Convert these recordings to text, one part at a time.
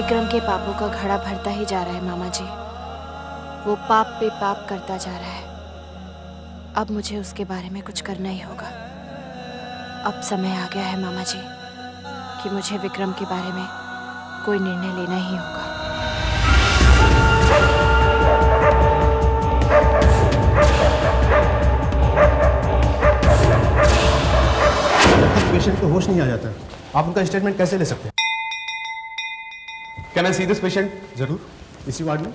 विक्रम के पापों का घड़ा भरता ही जा रहा है मामा जी। वो पाप पे पाप करता जा रहा है। अब मुझे उसके बारे में कुछ करना ही होगा। अब समय आ गया है मामा जी कि मुझे विक्रम के बारे में कोई निर्णय लेना ही होगा। पेशेंट को होश नहीं आ जाता, आप उनका स्टेटमेंट कैसे ले सकते हैं? Can I see this patient? जरूर, इसी वार्ड में।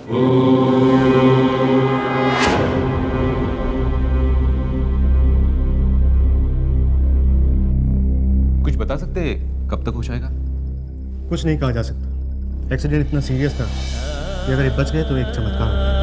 कुछ बता सकते हैं कब तक हो जाएगा? कुछ नहीं कहा जा सकता। एक्सीडेंट इतना सीरियस था कि अगर ये बच गए तो एक चमत्कार होगा।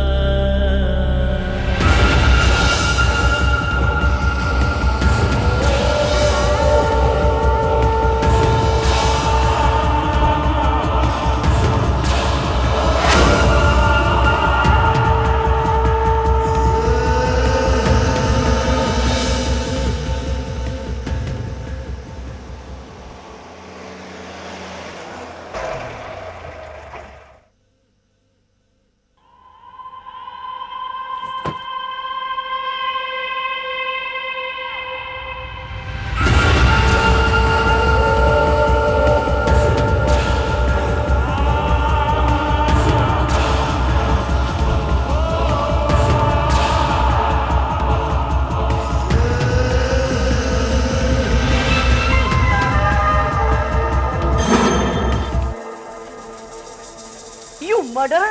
मर्डर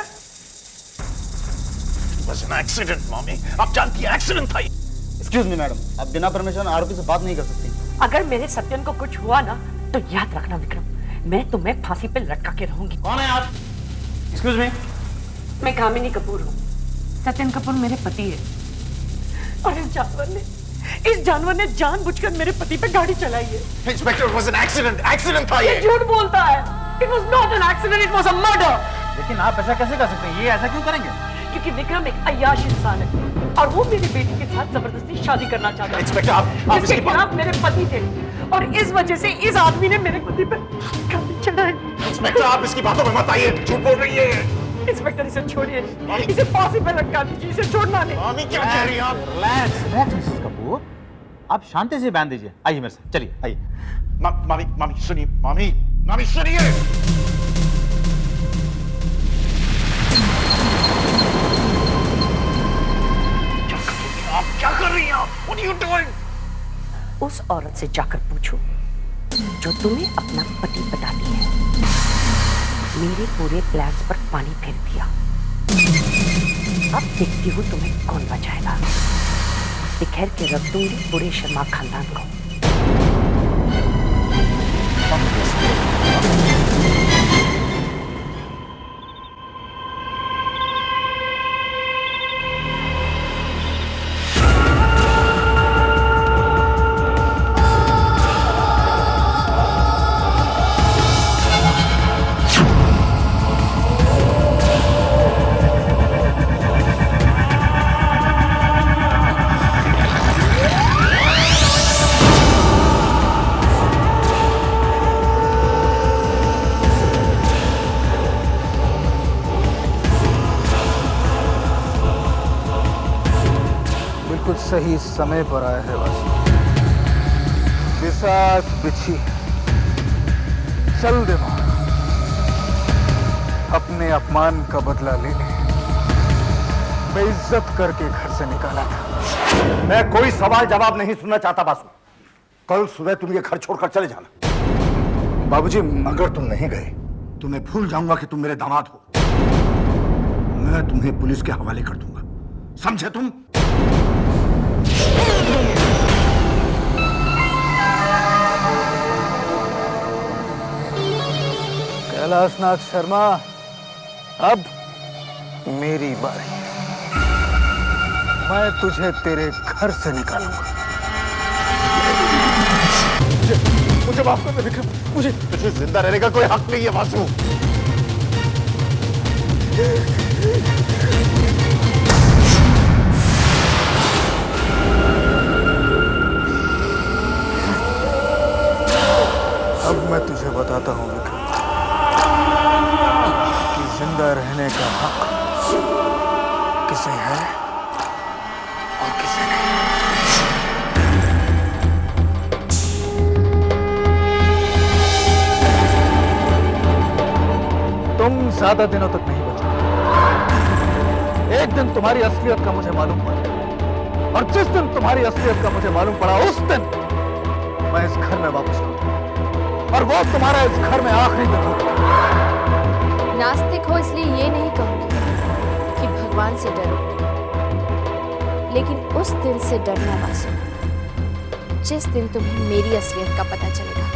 बस एन एक्सीडेंट मॉमी, आप जानती है एक्सीडेंट था। एक्सक्यूज मी मैडम, आप बिना परमिशन आरोपी से बात नहीं कर सकती। अगर मेरे सत्यन को कुछ हुआ ना तो याद रखना विक्रम, मैं तुम्हें फांसी पे लटका के रहूंगी। कौन है आप? Excuse me. मैं कामिनी कपूर हूँ। सत्यन कपूर मेरे पति है और इस जानवर ने जानबूझकर मेरे पति पे गाड़ी चलाई है। Inspector, was an accident, accident था ये। झूठ बोलता है। It was not an accident, it was a murder. लेकिन आप ऐसा कैसे कर सकते हैं? ये ऐसा क्यों करेंगे? क्योंकि विक्रम एक अय्याश इंसान है और वो मेरी बेटी के साथ जबरदस्ती शादी करना चाहता है। इंस्पेक्टर, आप इसके खिलाफ मेरे पति थे और इस वजह से इस आदमी ने मेरे पति पर गाड़ी चढ़ाई। इंस्पेक्टर, आप इसकी बातों में मत आइए, झूठ बोल रही है। इंस्पेक्टर, इसे छोड़िए, इसे फांसी पे लटका दीजिए, इसे छोड़ना नहीं। मामी क्या कह रही हैं आप? रिलैक्स रिलैक्स मिसेस कपूर, आप शांति से बांध दीजिए। आइए मेरे साथ, चलिए आइए। मामी सुनिए, मामी सुनिए। आप क्या कर रही हैं आप? What are you doing? उस औरत से जाकर पूछो जो तुम्हें अपना पति बताती है। मेरे पूरे प्लान्स पर पानी फेर दिया। अब देखती हूँ तुम्हें कौन बचाएगा। बिखेर के रख दूंगी पूरे शर्मा खानदान को। बिल्कुल सही समय पर आया है वासी। पिशाच बिछी चल दे मां, अपने अपमान का बदला लेने बेइज्जत करके घर से निकाला था। मैं कोई सवाल जवाब नहीं सुनना चाहता बासु। कल सुबह तुम ये घर छोड़कर चले जाना। बाबूजी, अगर तुम नहीं गए तो मैं भूल जाऊंगा कि तुम मेरे दामाद हो। मैं तुम्हें पुलिस के हवाले कर दूंगा, समझे तुम? कैलाशनाथ शर्मा, अब मेरी बारी है। मैं तुझे तेरे घर से निकालूंगा। मुझे माफ कर दे विक्रम, मुझे तुझे जिंदा रहने का कोई हक नहीं है वासु। अब मैं तुझे बताता हूं विक्रम, और किसी नहीं। तुम ज्यादा दिनों तक नहीं बचोगे। एक दिन तुम्हारी असलियत का मुझे मालूम पड़ा, और जिस दिन तुम्हारी असलियत का मुझे मालूम पड़ा उस दिन मैं इस घर में वापस लौटूंगा, और वो तुम्हारा इस घर में आखिरी दिन होगा। नास्तिक हो इसलिए ये नहीं कहूंगी कि भगवान से डरो, लेकिन उस दिन से डरना वासु जिस दिन तुम्हें मेरी असलियत का पता चलेगा,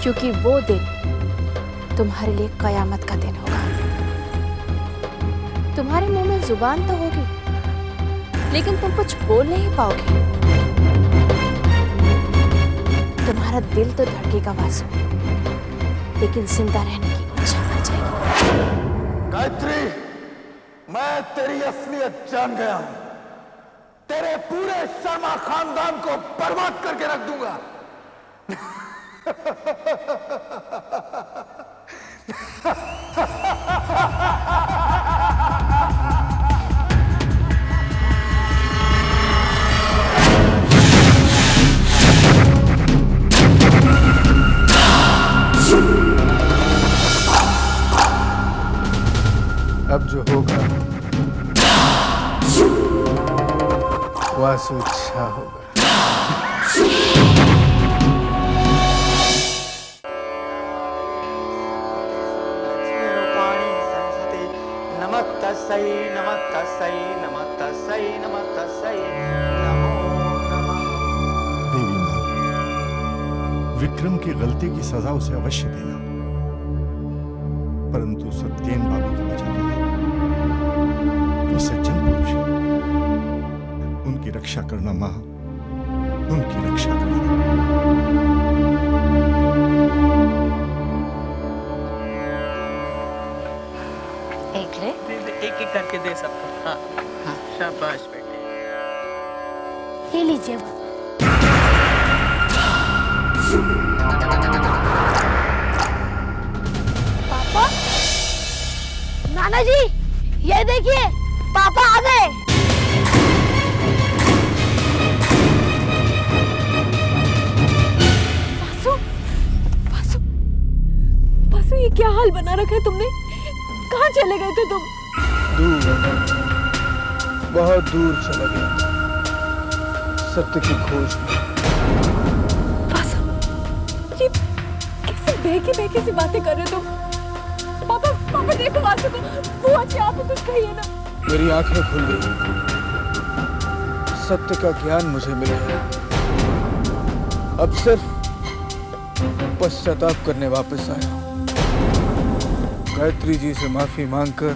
क्योंकि वो दिन तुम्हारे लिए कयामत का दिन होगा। तुम्हारे मुंह में जुबान तो होगी, लेकिन तुम कुछ बोल नहीं पाओगे। तुम्हारा दिल तो धड़केगा वासु, लेकिन जिंदा रहने की इच्छा मर जाएगी। गायत्री, मैं तेरी असलियत जान गया हूं। तेरे पूरे शर्मा खानदान को बर्बाद करके रख दूंगा। अब जो होगा वासु इच्छा होगा। नमस्तस्यै नमस्तस्यै नमस्तस्यै नमस्तस्यै नमो नमः। देवी मां, विक्रम की गलती की सजा उसे अवश्य देना, परंतु सत्येन बाबू को बचा देना। वो सज्जन पुरुष है, उनकी रक्षा करना मां, उनकी रक्षा करना। एक ले। एक एक करके दे सबको। हाँ हाँ, शाबाश बेटे। ये लीजिए पापा। नाना जी, ये देखिए, पापा आ गए। वासु, वासु, वासु, ये क्या हाल बना रखा है तुमने? कहाँ चले गए थे तुम? दूर, बहुत दूर चला गया सत्य की खोज में। वासु, ये कैसे बहकी सी बातें कर रहे हो तुम? पापा, पापा देखो वासु को, वो अच्छे आप कुछ कहिए ना। मेरी आंखें खुल गई, सत्य का ज्ञान मुझे मिल गया। अब सिर्फ पश्चाताप करने वापस आया हूं। गायत्री जी से माफी मांगकर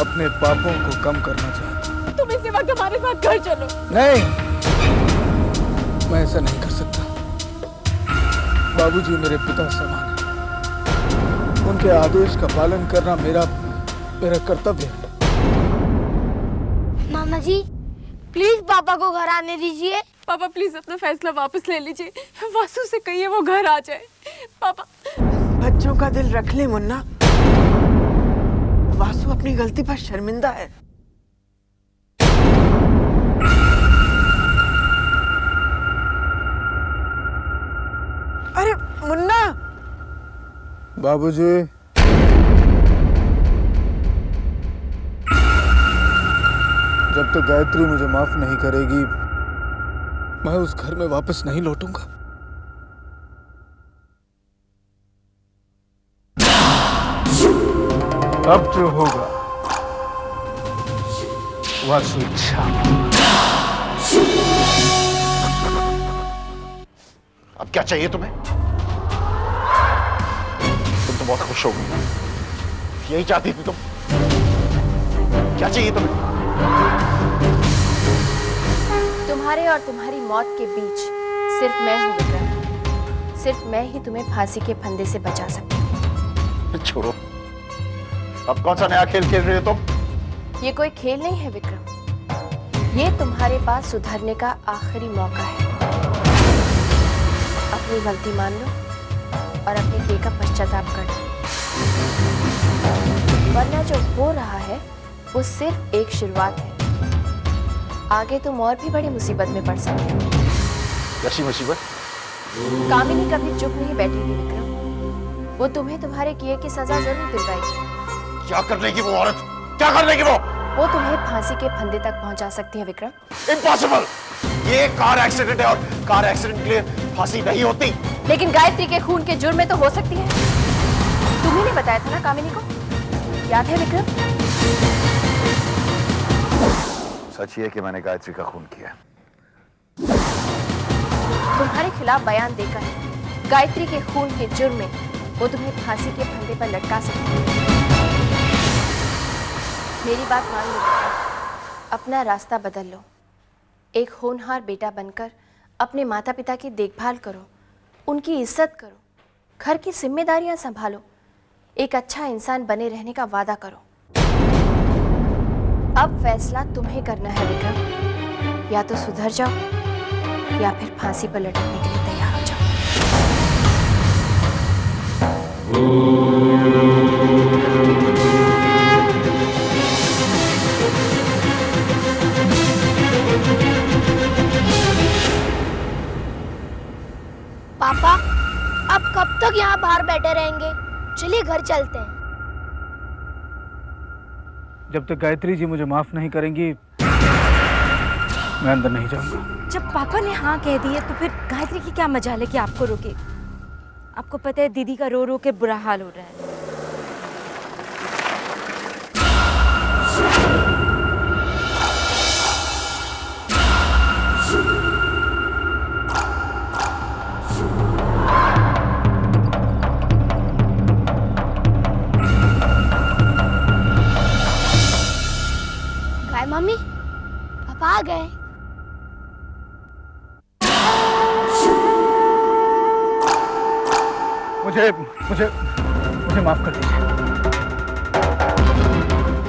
अपने पापों को कम करना चाहता हूं। तुम इसी वक्त हमारे साथ घर चलो। नहीं, मैं ऐसा नहीं कर सकता। बाबूजी मेरे पिता समान हैं। उनके आदेश का पालन करना मेरा कर्तव्य है। नाना जी, प्लीज पापा को घर आने दीजिए। पापा प्लीज अपना फैसला वापस ले लीजिए। वासु से कहिए वो घर आ जाए। पापा, बच्चों का दिल रख ले मुन्ना। वासु अपनी गलती पर शर्मिंदा है। अरे मुन्ना। बाबूजी, जब तक गायत्री मुझे माफ नहीं करेगी, मैं उस घर में वापस नहीं लौटूंगा। अब जो होगा वासु इच्छा। अब क्या चाहिए तुम्हें? तुम तो बहुत खुश हो गई, यही चाहती थी तुम। क्या चाहिए तुम्हें? तुम्हारे और तुम्हारी मौत के बीच सिर्फ मैं हूँ विक्रम। सिर्फ मैं ही तुम्हें फांसी के फंदे से बचा सकती हूँ। छोड़ो, अब कौन सा नया खेल खेल रहे हो तुम? ये कोई खेल नहीं है विक्रम, ये तुम्हारे पास सुधरने का आखिरी मौका है। अपनी गलती मान लो और अपने किए का पश्चाताप कर लो, वरना जो हो रहा है वो सिर्फ एक शुरुआत है। आगे तुम और भी बड़ी मुसीबत में पड़ सकते हो। कैसी मुसीबत? कामिनी कभी चुप नहीं बैठी थी विक्रम। वो तुम्हें तुम्हारे किए की सजा जरूर दिलवाएगी। क्या करने की वो औरत? क्या करने की वो तुम्हें फांसी के फंदे तक पहुंचा सकती है विक्रम। इम्पॉसिबल! ये कार एक्सीडेंट है और कार एक्सीडेंट के लिए फांसी नहीं होती। लेकिन गायत्री के खून के जुर्म में तो हो सकती है। तुम्ही ने बताया था ना कामिनी को, याद है विक्रम? सच ये कि मैंने गायत्री का खून किया। तुम्हारे खिलाफ बयान देकर गायत्री के खून के जुर्म में वो तुम्हें फांसी के फंदे पर लटका सकती है। मेरी बात मान लो, अपना रास्ता बदल लो। एक होनहार बेटा बनकर अपने माता पिता की देखभाल करो, उनकी इज्जत करो, घर की जिम्मेदारियां संभालो, एक अच्छा इंसान बने रहने का वादा करो। अब फैसला तुम्हें करना है विक्रम। या तो सुधर जाओ या फिर फांसी पर लटकने के लिए तैयार हो जाओ। पापा, अब कब तक यहाँ बाहर बैठे रहेंगे? चलिए घर चलते हैं। जब तक गायत्री जी मुझे माफ नहीं करेंगी मैं अंदर नहीं जाऊंगा। जब पापा ने हाँ कह दी है तो फिर गायत्री की क्या मजाल है कि आपको रोके? आपको पता है दीदी का रो रो के बुरा हाल हो रहा है। गाय मम्मी, पापा आ गए। मुझे माफ कर दीजिए।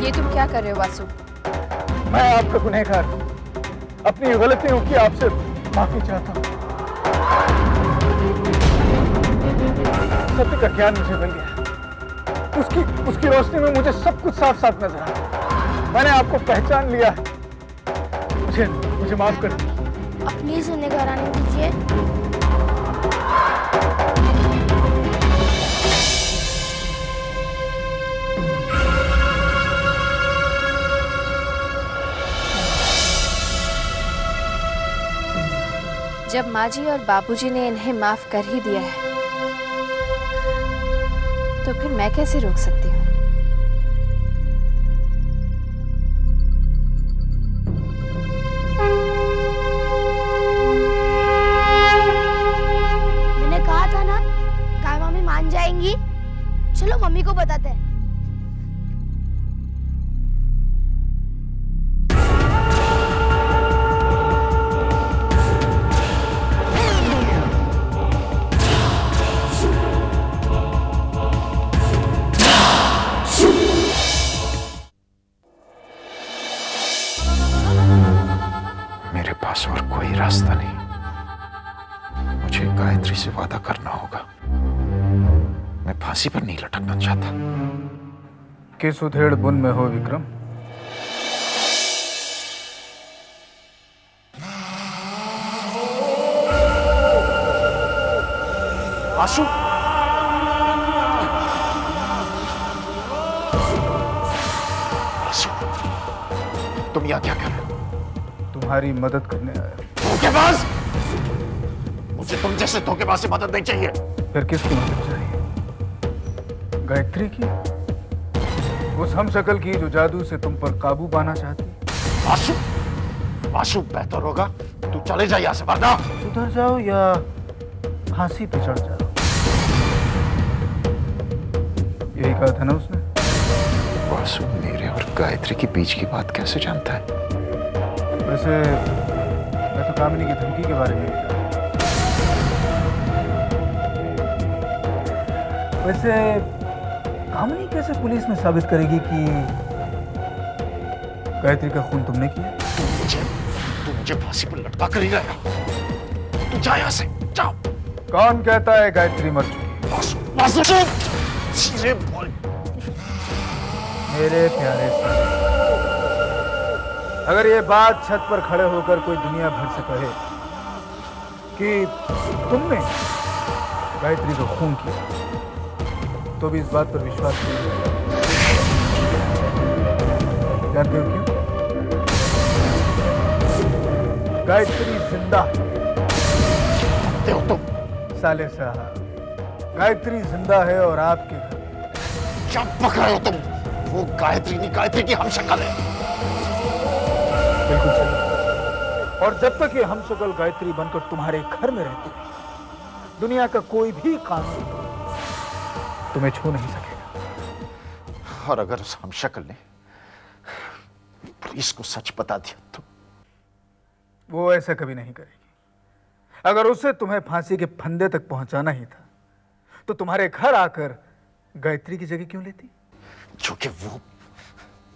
ये तुम क्या कर रहे हो वासु? मैं आपका गुनहगार, अपनी गलतियों की आपसे माफी चाहता हूँ। सत्य का ज्ञान मुझे मिल गया। उसकी रोशनी में मुझे सब कुछ साफ साफ नजर आया। मैंने आपको पहचान लिया। मुझे माफ कर दीजिए। अब प्लीज उन्हें घर आने दीजिए। जब माँ जी और बाबूजी ने इन्हें माफ कर ही दिया है तो फिर मैं कैसे रोक सकती हूँ? मैंने कहा था ना, गाय मम्मी मान जाएंगी। चलो मम्मी को बताते हैं। मेरे पास और कोई रास्ता नहीं। मुझे गायत्री से वादा करना होगा। मैं फांसी पर नहीं लटकना चाहता। किस उधेड़ बुन में हो विक्रम? आशु, आशु, तुम यहाँ क्या कर रहे हो? तुम्हारी मदद करने आया। धोखेबाज! मुझे तुम जैसे धोखेबाज से मदद नहीं चाहिए। फिर किसकी मदद चाहिए? गायत्री की? उस हमशक्ल की जो जादू से तुम पर काबू पाना चाहती? आशु, आशु, बेहतर होगा तू चले जा यहाँ से, वरना उधर जाओ या फांसी पे चढ़ जाओ। यही कहा था ना उसने? आशु मेरे और गायत्री के बीच की बात कैसे जानता है? वैसे मैं तो कामिनी की धमकी के बारे में ही जानता हूं। वैसे कामिनी कैसे पुलिस में साबित करेगी कि गायत्री का खून तुमने किया? तू मुझे फांसी पर लटका कर ही रहेगा। तू जा यहाँ से, जाओ। कौन कहता है गायत्री मर चुकी? आशु, सीधे बोल। मेरे प्यारे साथी, अगर ये बात छत पर खड़े होकर कोई दुनिया भर से कहे कि तुमने गायत्री को खून किया, तो भी इस बात पर विश्वास नहीं होगा। जानते हो क्यों? गायत्री जिंदा है। हो तुम साले साहब, गायत्री जिंदा है और आपके घर। क्या बक रहे हो तुम? वो गायत्री नहीं, गायत्री की हमशक्ल है। बिल्कुल सही। और जब तक ये हमशक्ल गायत्री बनकर तुम्हारे घर में रहती है, दुनिया का कोई भी कानून तुम्हें छू नहीं सकेगा। और अगर उस हमशक्ल ने पुलिस को सच बता दिया तो? वो ऐसा कभी नहीं करेगी। अगर उसे तुम्हें फांसी के फंदे तक पहुंचाना ही था, तो तुम्हारे घर आकर गायत्री की जगह क्यों लेती? क्योंकि वो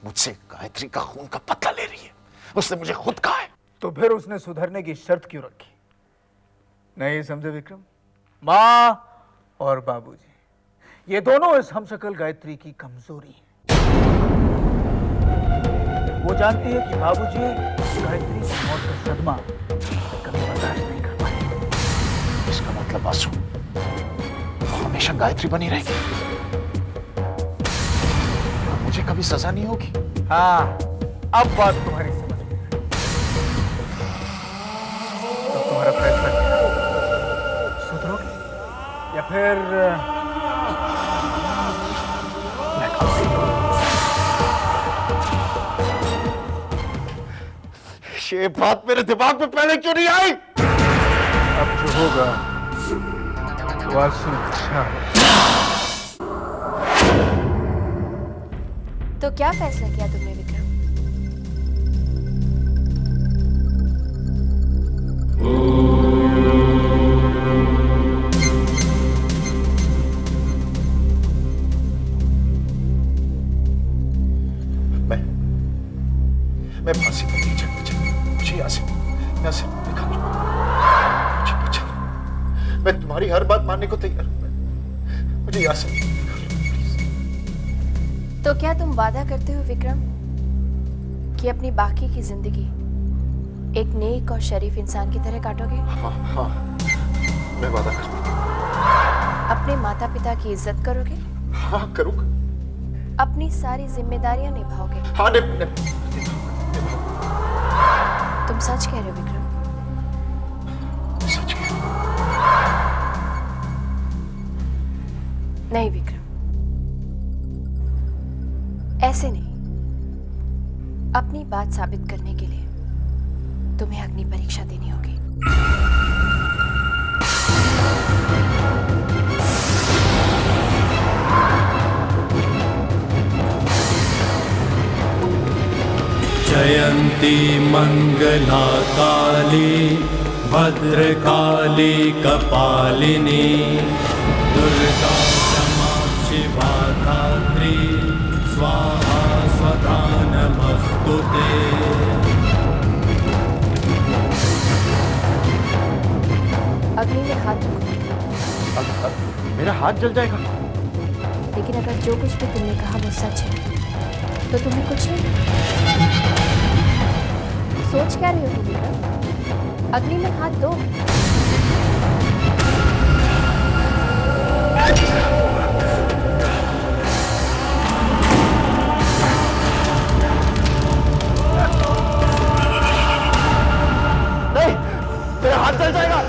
मुझसे गायत्री का खून का पता ले रही है। उसने मुझे खुद कहा है। तो फिर उसने सुधरने की शर्त क्यों रखी? नहीं समझे विक्रम? माँ और बाबूजी, ये दोनों इस हमशक्ल गायत्री की कमजोरी है। वो जानती है कि बाबूजी गायत्री की मौत का सदमा कभी बर्दाश्त नहीं कर पाए। इसका मतलब आंसू वो हमेशा गायत्री बनी रहेगी। मुझे कभी सजा नहीं होगी। हाँ, अब बात तुम्हारी समझ में आई। तो तुम्हारा फैसला क्या है? सुधरोगे या फिर ये बात मेरे दिमाग में पहले क्यों नहीं आई? अब जो होगा वो आंसू अच्छा है। तो क्या फैसला किया तुमने विक्रम? मैं फांसी पर नहीं चढ़ना चाहता। मुझे यहाँ से निकाल दो। मुझे बचा लो। मैं तुम्हारी हर बात मानने को तैयार हूँ। मुझे यहाँ से तो क्या तुम वादा करते हो विक्रम कि अपनी बाकी की जिंदगी एक नेक और शरीफ इंसान की तरह काटोगे? हाँ, मैं वादा करता हूँ। अपने माता पिता की इज्जत करोगे? हाँ, करूँगा। अपनी सारी जिम्मेदारियां निभाओगे? हाँ, तुम सच कह रहे हो विक्रम? सच कह रहा हूँ। नहीं विक्रम, ऐसे नहीं। अपनी बात साबित करने के लिए तुम्हें अग्नि परीक्षा देनी होगी। जयंती मंगला काली भद्रकाली कपालिनी दुर्गा क्षमा शिवा धात्री स्वाहा स्वधा नमस्तुते। अग्नि में हाथ रखो। मेरा हाथ जल जाएगा? लेकिन अगर जो कुछ भी तुमने कहा वो सच है तो तुम्हें कुछ नहीं। सोच क्या रहे हो विक्रम? अग्नि में हाथ दो। नहीं, तेरा हाथ जल जाएगा।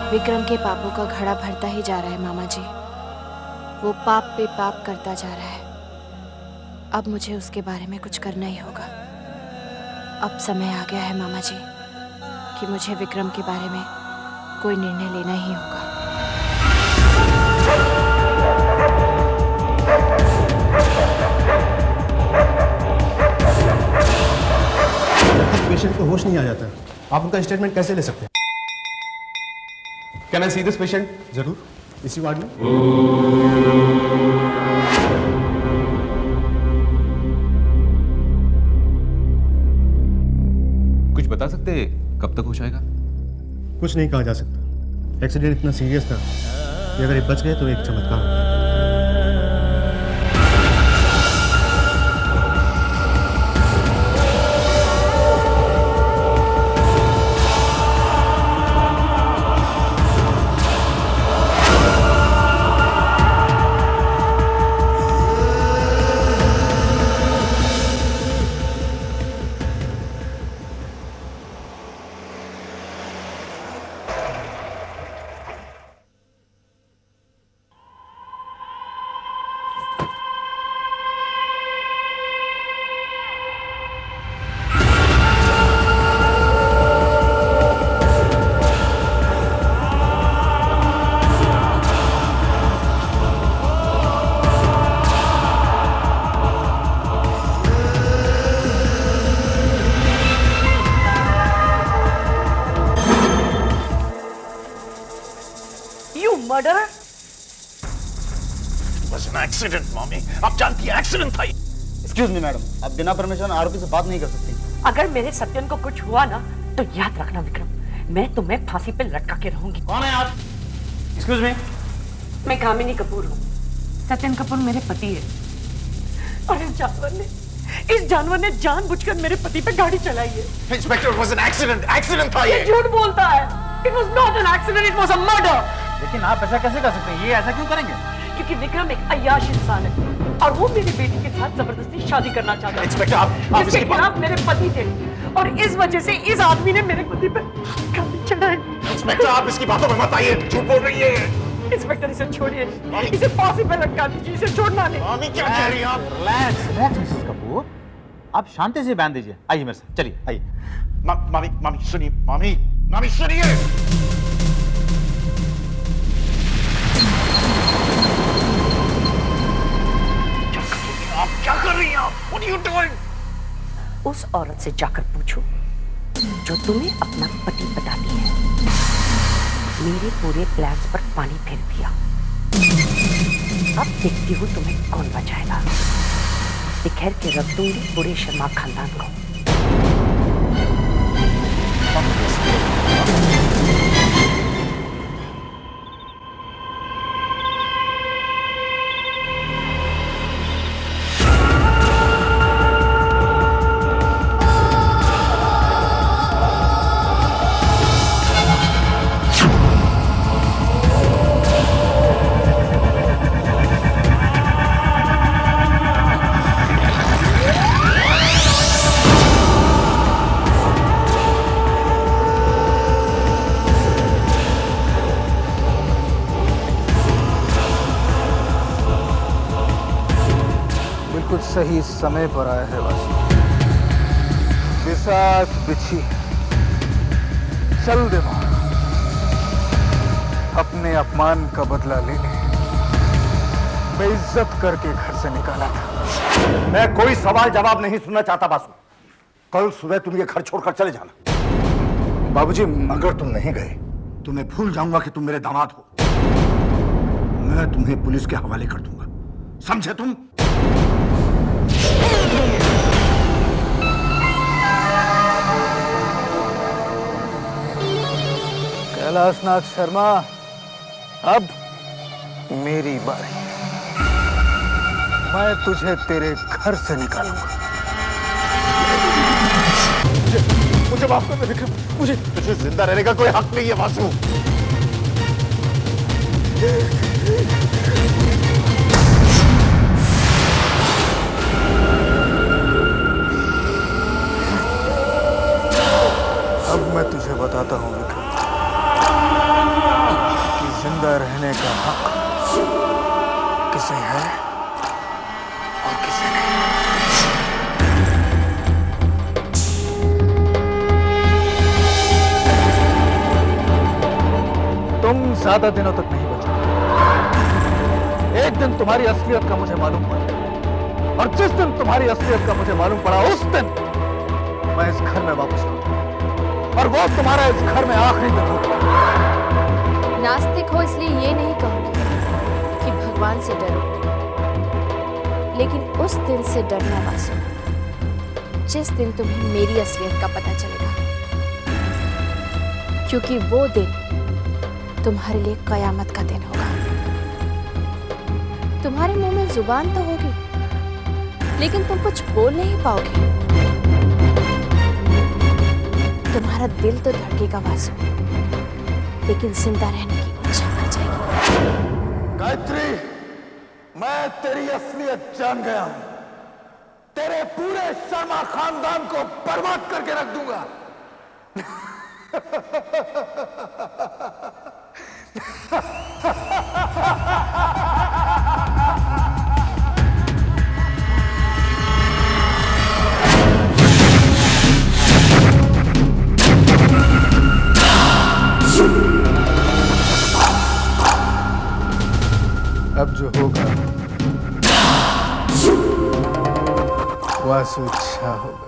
विक्रम के पापों का घड़ा भरता ही जा रहा है मामा जी। वो पाप पे पाप करता जा रहा है। अब मुझे उसके बारे में कुछ करना ही होगा। अब समय आ गया है मामा जी कि मुझे विक्रम के बारे में कोई निर्णय लेना ही होगा। पेशेंट को होश नहीं आ जाता, आप उनका स्टेटमेंट कैसे ले सकते हैं? Can I see this patient? जरूर, इसी वार्ड में। कुछ बता सकते हैं कब तक हो जाएगा? कुछ नहीं कहा जा सकता। एक्सीडेंट इतना सीरियस था कि अगर ये बच गए तो एक चमत्कार होगा। मर्डर बस एन एक्सीडेंट मॉमी, आप जानती है एक्सीडेंट था। एक्सक्यूज मी मैडम, आप बिना परमिशन आरोपी से बात नहीं कर सकती। अगर मेरे सत्यन को कुछ हुआ ना तो याद रखना विक्रम, मैं तुम्हें फांसी पे लटका के रहूंगी। कौन है आप? Excuse me. मैं कामिनी कपूर हूँ। सत्यन कपूर मेरे पति है। और इस जानवर ने जानबूझकर मेरे पति पे गाड़ी चलाई है। Inspector, it was an accident, accident था ये। झूठ बोलता है। It was not an accident, it was a murder. लेकिन आप ऐसा कैसे कर सकते हैं? ये ऐसा क्यों करेंगे? क्योंकि विक्रम एक अय्याश इंसान है और वो मेरी बेटी के साथ जबरदस्ती शादी करना चाहता है। इंस्पेक्टर, आप इसके खिलाफ मेरे पति थे और इस वजह से इस आदमी ने मेरे पति पर गाड़ी चढ़ाई। इंस्पेक्टर, आप इसकी बातों में मत आइए, झूठ बोल रही है। इंस्पेक्टर, इसे छोड़िए, इसे फांसी पे लटका दीजिए, इसे छोड़ना नहीं। मामी क्या कह रही हैं आप? रिलैक्स रिलैक्स मिसेस कपूर, आप शांति से बयान दीजिए। आइए मेरे साथ, चलिए आइए। मामी सुनिए, मामी सुनिए। आप क्या कर रही हैं? What are you doing? उस औरत से जाकर पूछो जो तुम्हें अपना पति बताती है। मेरे पूरे प्लान्स पर पानी फेर दिया। अब देखती हूँ तुम्हें कौन बचाएगा। बिखेर के रख दूंगी पूरे शर्मा खानदान को। सही समय पर आया है वासी। बिसात बिछी, चल दे वहां, अपने अपमान का बदला लेने। बेइज्जत करके घर से निकाला था। मैं कोई सवाल जवाब नहीं सुनना चाहता बासु। कल सुबह तुम ये घर छोड़कर चले जाना। बाबूजी, अगर तुम नहीं गए तो मैं भूल जाऊंगा कि तुम मेरे दामाद हो। मैं तुम्हें पुलिस के हवाले कर दूंगा, समझे तुम? कैलाशनाथ शर्मा, अब मेरी बारी। मैं तुझे तेरे घर से निकालूंगा। मुझे माफ कर दे विक्रम, मुझे तुझे जिंदा रहने का कोई हक नहीं है वासु। अब मैं तुझे बताता हूं विक्रम, से है और किसी नहीं। तुम ज्यादा दिनों तक नहीं बचोगे। एक दिन तुम्हारी असलियत का मुझे मालूम पड़ा, और जिस दिन तुम्हारी असलियत का मुझे मालूम पड़ा उस दिन मैं इस घर में वापस लौटूंगा, और वो तुम्हारा इस घर में आखिरी दिन होगा। नास्तिक हो इसलिए ये नहीं कहूंगी कि भगवान से डरो, लेकिन उस दिन से डरना वासु जिस दिन तुम्हें मेरी असलियत का पता चलेगा, क्योंकि वो दिन तुम्हारे लिए कयामत का दिन होगा। तुम्हारे मुंह में जुबान तो होगी, लेकिन तुम कुछ बोल नहीं पाओगे। तुम्हारा दिल तो धड़केगा वासु, लेकिन जिंदा रहने की इच्छा आ जाएगी। गायत्री, मैं तेरी असलियत जान गया हूं। तेरे पूरे शर्मा खानदान को बर्बाद करके रख दूंगा। अब जो होगा वासु इच्छा होगा।